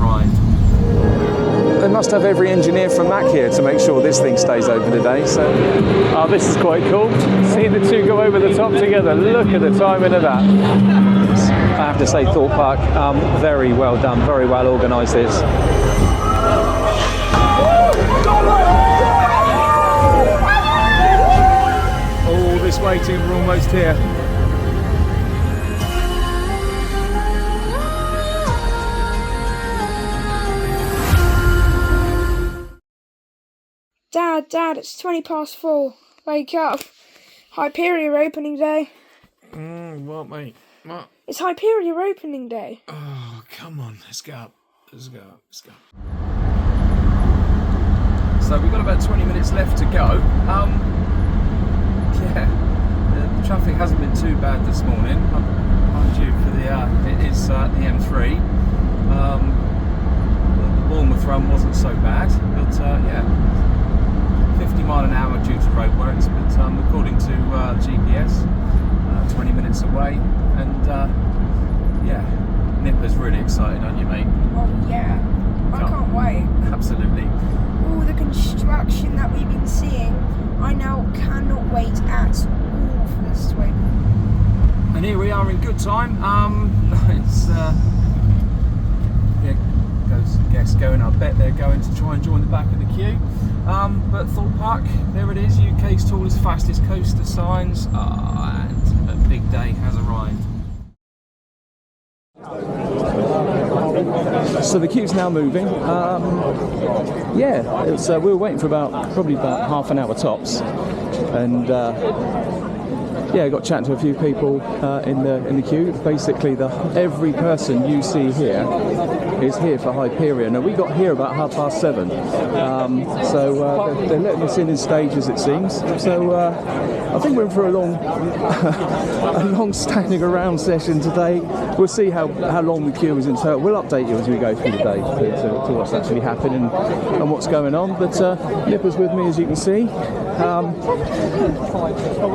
arrived. They must have every engineer from Mac here to make sure this thing stays open today. So, oh, this is quite cool. Seeing the two go over the top together. Look at the timing of that. I have to say, Thorpe Park, very well done, very well organised this. All this waiting, we're almost here. Dad, it's 4:20. Wake up. Hyperia opening day. What, mate? What? It's Hyperia opening day. Oh, come on, let's go. Let's go. So we've got about 20 minutes left to go. Yeah, the traffic hasn't been too bad this morning. Mind you, for the it is the M3. The Bournemouth run wasn't so bad, but yeah, 50 mile an hour due to roadworks. But according to GPS, 20 minutes away, and yeah, Nipper's really excited, aren't you, mate? Oh yeah, I can't wait. Absolutely. All the construction that we've been seeing, I now cannot wait at all for this to open. And here we are in good time. It's yeah, guests going. I bet they're going to try and join the back of the queue. But Thorpe Park, there it is, UK's tallest, fastest coaster signs, and a big day has arrived. So the queue's now moving. Yeah, it's, we were waiting for probably about half an hour tops, and yeah, I got chatting to a few people in the queue. Basically, every person you see here is here for Hyperia. Now, we got here about 7:30, so they're letting us in stages, it seems. So I think we're in for a long standing around session today. We'll see how long the queue is in total. We'll update you as we go through the day to what's actually happening and what's going on. But Nipper's with me, as you can see.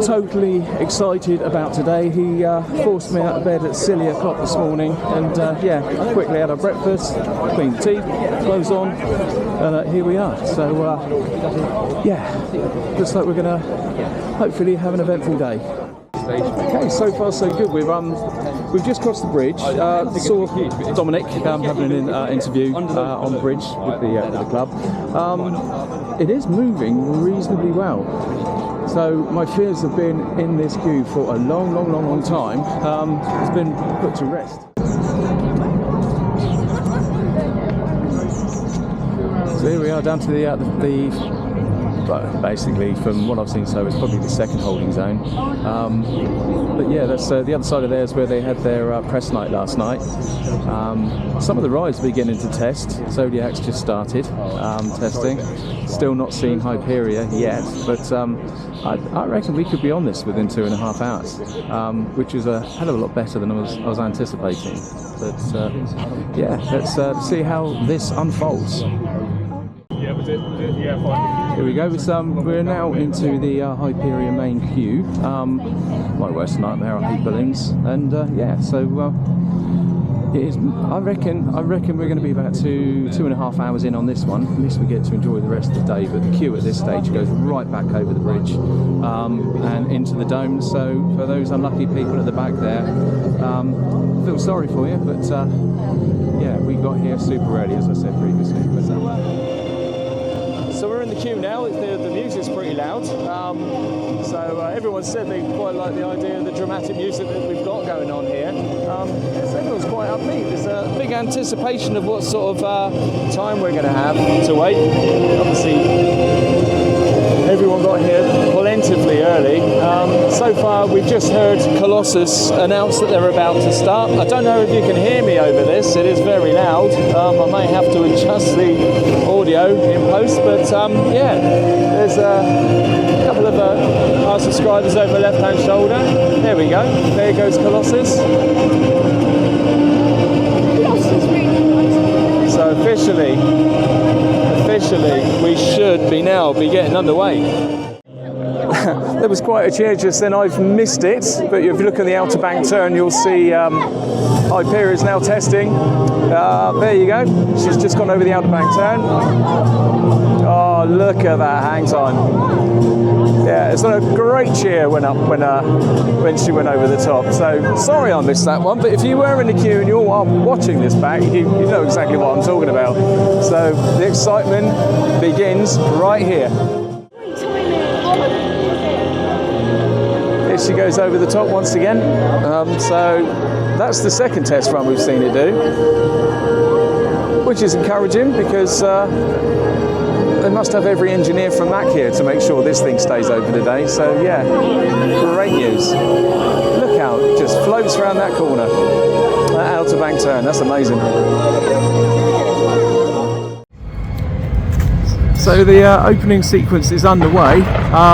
Totally excited about today. He forced me out of bed at silly o'clock this morning, and yeah, quickly had our breakfast, cleaned teeth, clothes on, and here we are. So yeah, looks like we're gonna hopefully have an eventful day. Okay, so far so good. We've just crossed the bridge. Saw Dominic having an interview on the bridge with the club. It is moving reasonably well. So my fears have been in this queue for a long time. It's been put to rest. So here we are down to the basically, from what I've seen, so it's probably the second holding zone. But yeah, that's the other side of there is where they had their press night last night. Some of the rides are beginning to test. Zodiac's just started testing. Still not seen Hyperia yet, but I reckon we could be on this within 2.5 hours, which is a hell of a lot better than I was anticipating. But yeah, let's see how this unfolds. Here we go. We're now into the Hyperia main queue. My worst nightmare, I hate balloons, and yeah. So it is. I reckon we're going to be about 2.5 hours in on this one. At least we get to enjoy the rest of the day. But the queue at this stage goes right back over the bridge and into the dome. So for those unlucky people at the back there, I feel sorry for you. But yeah, we got here super early, as I said previously. But, so we're in the queue now. The music's pretty loud. So everyone said they quite like the idea of the dramatic music that we've got going on here. Everyone's quite upbeat. There's a big anticipation of what sort of time we're going to have to wait. Obviously, everyone got here plentifully early. So far, we've just heard Colossus announce that they're about to start. I don't know if you can hear me over this. It is very loud. I may have to adjust the audio in post, but yeah, there's a couple of our subscribers over the left-hand shoulder. There we go. There goes Colossus. So officially, we should now be getting underway. there was quite a cheer just then. I've missed it, but if you look at the outer bank turn, you'll see Hyperia is now testing. There you go. She's just gone over the outer bank turn. Oh, look at that hang time. Yeah, it's a great cheer when she went over the top. So sorry I missed that one, but if you were in the queue and you're watching this back, you know exactly what I'm talking about. So the excitement begins right here. Here she goes over the top once again. So that's the second test run we've seen it do, which is encouraging because they must have every engineer from Mac here to make sure this thing stays open today. So yeah, great news. Look how it just floats around that corner, that outer bank turn. That's amazing. So the opening sequence is underway.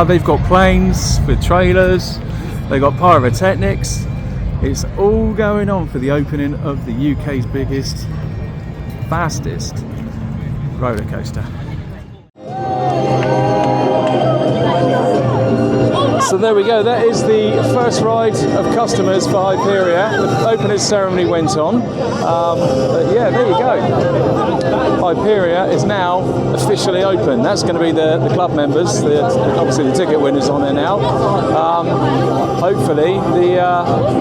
They've got planes with trailers. They've got pyrotechnics. It's all going on for the opening of the UK's biggest, fastest roller coaster. So there we go, that is the first ride of customers for Hyperia. The opening ceremony went on. But yeah, there you go. Hyperia is now officially open. That's going to be the club members, obviously the ticket winners on there now. Hopefully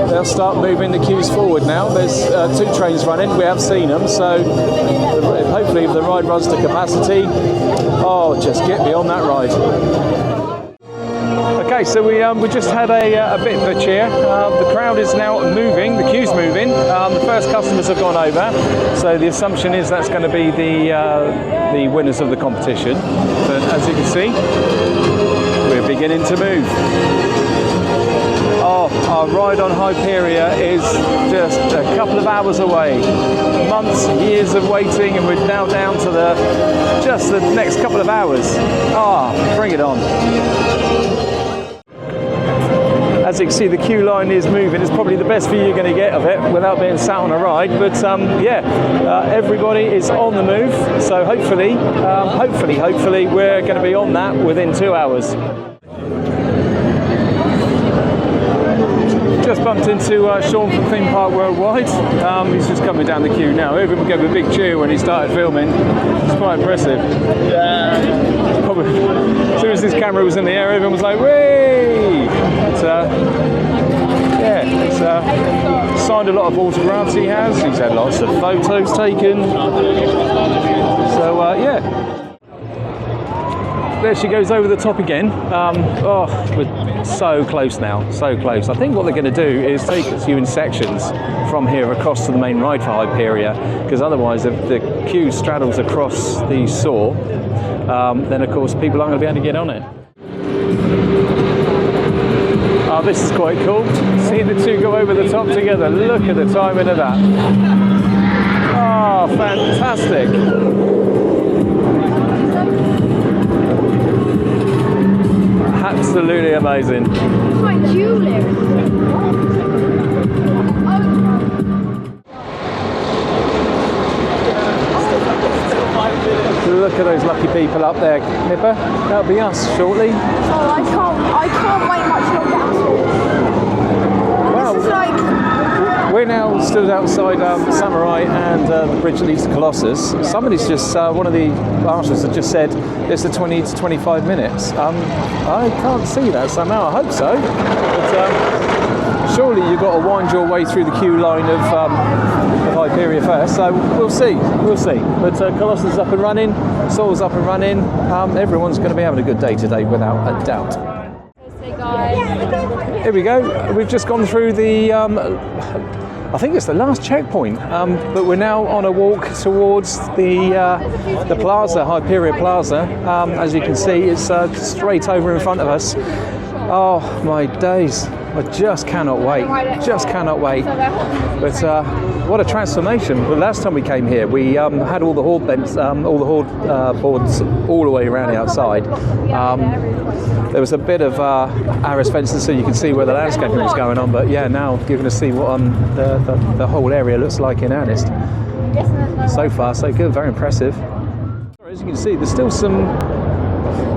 they'll start moving the queues forward now. There's 2 trains running, we have seen them, so hopefully if the ride runs to capacity, oh, just get me on that ride. Okay, so we just had a bit of a cheer. The crowd is now moving, the queue's moving. The first customers have gone over, so the assumption is that's going to be the winners of the competition. But as you can see, we're beginning to move. Oh, our ride on Hyperia is just a couple of hours away. Months, years of waiting, and we're now down to just the next couple of hours. Bring it on. As you can see, the queue line is moving. It's probably the best view you're going to get of it without being sat on a ride. But everybody is on the move. So hopefully, we're going to be on that within 2 hours. Just bumped into Sean from Theme Park Worldwide. He's just coming down the queue now. Everyone gave a big cheer when he started filming. It's quite impressive. Yeah. Probably, as soon as his camera was in the air, everyone was like, "Whee!" He's signed a lot of autographs. He has. He's had lots of photos taken. So there she goes over the top again. We're so close now, so close. I think what they're going to do is take you in sections from here across to the main ride for Hyperia, because otherwise if the queue straddles across the saw, then of course people aren't going to be able to get on it. Oh, this is quite cool. Seeing the two go over the top together. Look at the timing of that. Oh, fantastic. Absolutely amazing. Look at those lucky people up there, Nipper. That'll be us shortly. Oh, I can't wait much longer at all. Wow. This is like... We're now stood outside Samurai and the bridge that leads to Colossus. Somebody's just, one of the marshals has just said it's the 20 to 25 minutes. I can't see that somehow. I hope so. But surely you've got to wind your way through the queue line of Hyperia first. So we'll see. But Colossus is up and running. Saul's up and running. Everyone's going to be having a good day today without a doubt. Here we go. We've just gone through the, I think it's the last checkpoint, but we're now on a walk towards the Plaza, Hyperia Plaza. As you can see, it's straight over in front of us. Oh my days! I just cannot wait. But what a transformation! The last time we came here, we had all the horde boards all the way around the outside. There was a bit of arras fencing so you can see where the landscaping is going on, but yeah, now you're going to see what the whole area looks like in earnest. So far, so good, very impressive. As you can see, there's still some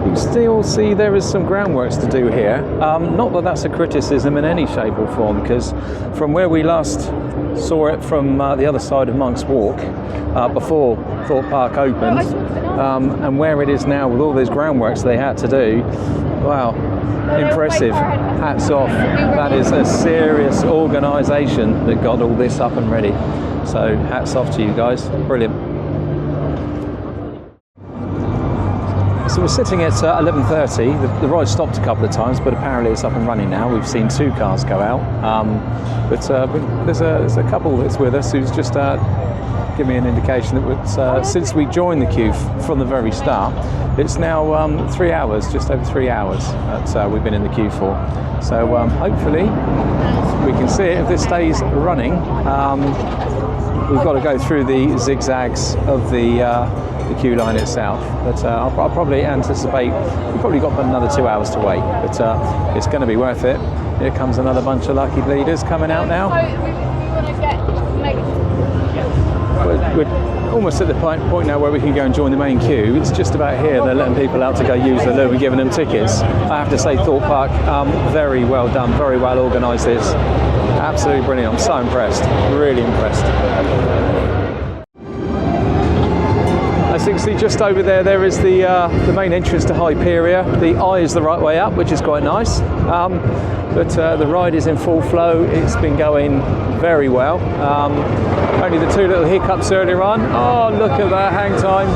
You can still see there is some groundworks to do here. Not that that's a criticism in any shape or form, because from where we last saw it from the other side of Monk's Walk, before Thorpe Park opened, and where it is now with all those groundworks they had to do, wow, impressive. Hats off. That is a serious organisation that got all this up and ready. So hats off to you guys. Brilliant. So we're sitting at 11:30. The ride stopped a couple of times, but apparently it's up and running now. We've seen 2 cars go out, but there's a couple that's with us who's just give me an indication that since we joined the queue from the very start, it's now 3 hours, just over 3 hours that we've been in the queue for. So hopefully we can see it if this stays running. We've got to go through the zigzags of the queue line itself, but I'll probably anticipate we've probably got another 2 hours to wait, but it's going to be worth it. Here comes another bunch of lucky bleeders coming out now. We're almost at the point now where we can go and join the main queue. It's just about here they're letting people out to go use the loo and giving them tickets. I have to say, Thorpe Park, very well done, very well organised this. Absolutely brilliant. I'm so impressed, really impressed. As you can see just over there, there is the main entrance to Hyperia. The eye is the right way up, which is quite nice. But the ride is in full flow. It's been going very well. Only the 2 little hiccups earlier on. Oh, look at that hang time.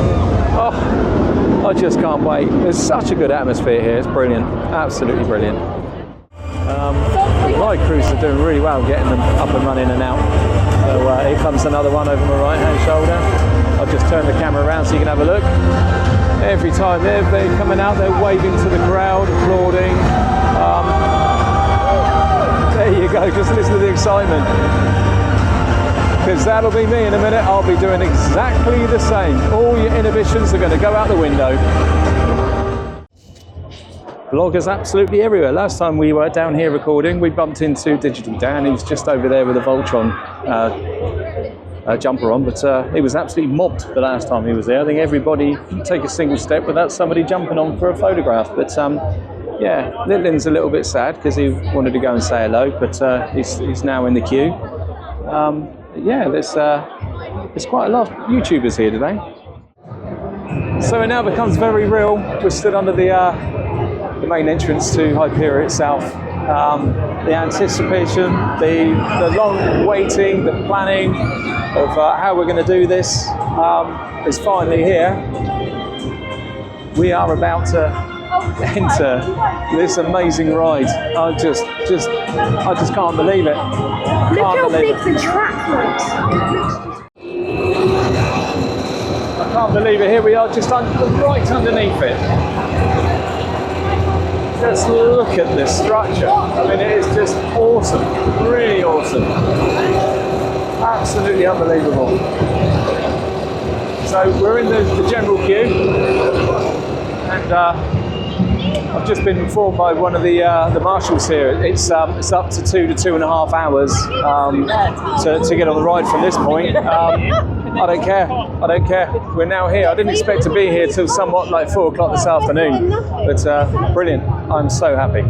Oh, I just can't wait. There's such a good atmosphere here. It's brilliant, absolutely brilliant. The ride crews are doing really well getting them up and running and out. So here comes another one over my right hand shoulder. I'll just turn the camera around so you can have a look. Every time they're coming out, they're waving to the crowd, applauding. There you go, just listen to the excitement. Because that'll be me in a minute. I'll be doing exactly the same. All your inhibitions are going to go out the window. Vloggers absolutely everywhere. Last time we were down here recording, we bumped into Digital Dan. He was just over there with a Voltron jumper on, but he was absolutely mobbed the last time he was there. I think everybody didn't take a single step without somebody jumping on for a photograph. But yeah, Litlin's a little bit sad because he wanted to go and say hello, but he's now in the queue. Yeah, there's quite a lot of YouTubers here today. So it now becomes very real. We're stood under the main entrance to Hyperia itself. The anticipation, the long waiting, the planning of how we're going to do this is finally here. We are about to enter this amazing ride. I just can't believe it. Look how big the track looks. I can't believe it. Here we are, just right underneath it. Just look at this structure. I mean, it is just awesome, really awesome. Absolutely unbelievable. So we're in the general queue, and I've just been informed by one of the marshals here. It's up to 2 to 2.5 hours to get on the ride from this point. I don't care. I don't care. We're now here. I didn't expect to be here till somewhat like 4 o'clock this afternoon, but brilliant. I'm so happy.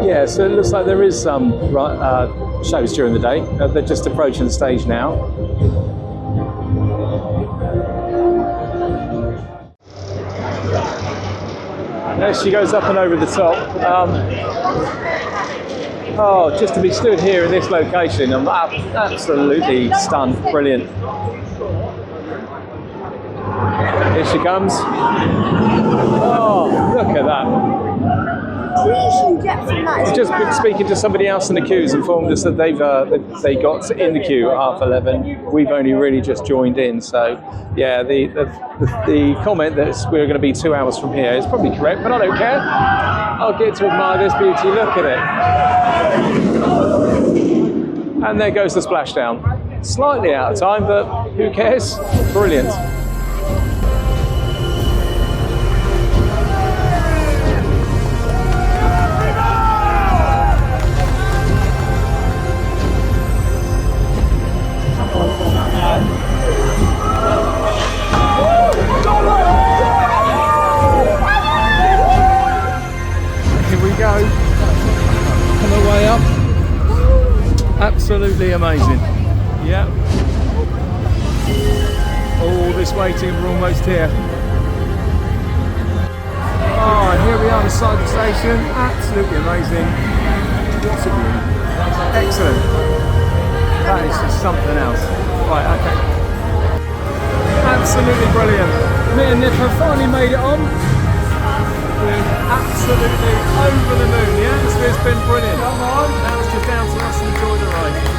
Yeah, so it looks like there is some shows during the day. They're just approaching the stage now. There she goes up and over the top. Oh, just to be stood here in this location, I'm absolutely stunned. Brilliant. Here she comes. Oh, look at that. Just been speaking to somebody else in the queue who's informed us that they got in the queue at 11:30. We've only really just joined in, so yeah, the comment that we're going to be 2 hours from here is probably correct, but I don't care. I'll get to admire this beauty. Look at it. And there goes the splashdown. Slightly out of time, but who cares? Brilliant. absolutely amazing. Yeah. All this waiting, we're almost here. Oh, and here we are beside the station. Absolutely amazing. What a view. Excellent. That is just something else. Right, okay. Absolutely brilliant. Me and Nip have finally made it on. We're absolutely over the moon. The atmosphere's been brilliant. Now it's just down to us to enjoy the ride.